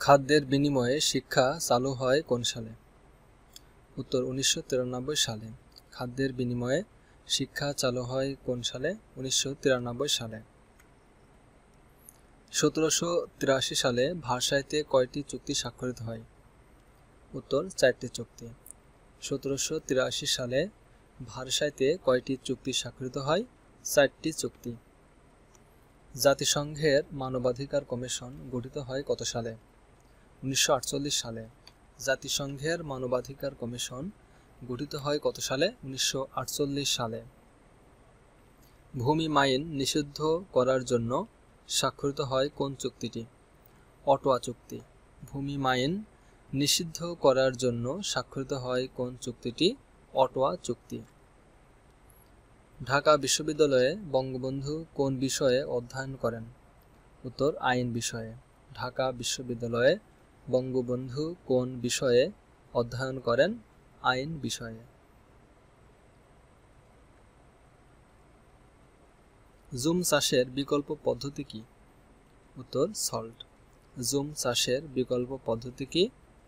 খাদ্যের বিনিময়ে শিক্ষা চালু হয় কোন সালে? উত্তর 1993 সালে। খাদ্যের বিনিময়ে শিক্ষা চালু হয় কোন সালে? 1993 সালে। 1783 সালে ভার্সাইতে কয়টি চুক্তি স্বাক্ষরিত হয়? উত্তর 4টি চুক্তি। 1783 সালে ভার্সাইতে কয়টি চুক্তি স্বাক্ষরিত হয়? 4টি চুক্তি। জাতিসংঘের মানবাধিকার কমিশন গঠিত হয় কত সালে? 1948 সালে। জাতিসংঘের মানবাধিকার কমিশন গঠিত হয় কত সালে? 1948 সালে। ভূমি মাইন নিষিদ্ধ করার জন্য স্বাক্ষরিত হয় কোন চুক্তিটি? অটোয়া চুক্তি। ভূমি মাইন নিষিদ্ধ করার জন্য স্বাক্ষরিত হয় কোন চুক্তিটি? অটোয়া চুক্তি। ঢাকা বিশ্ববিদ্যালয়ে বঙ্গবন্ধু কোন বিষয়ে অধ্যয়ন করেন? উত্তর আইন বিষয়ে। ঢাকা বিশ্ববিদ্যালয়ে বঙ্গবন্ধু কোন বিষয়ে অধ্যয়ন করেন? আইন বিষয়ে। জুম চাষের বিকল্প পদ্ধতি কি? উত্তর সল্ট। জুম চাষের বিকল্প পদ্ধতি কি?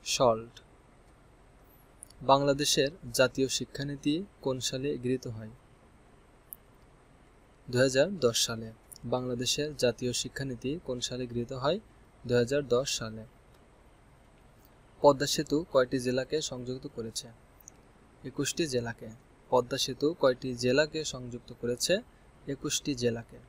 সল্ট। বাংলাদেশের জাতীয় শিক্ষানীতি কোন সালে গৃহীত হয়? 2010 সালে। বাংলাদেশের জাতীয় শিক্ষানীতি কোন সালে গৃহীত হয়? 2010 সালে। পদ্মা সেতু কয়টি জেলাকে সংযুক্ত করেছে? 21টি জেলাকে। পদ্মা সেতু কয়টি জেলাকে সংযুক্ত করেছে? 21টি জেলাকে।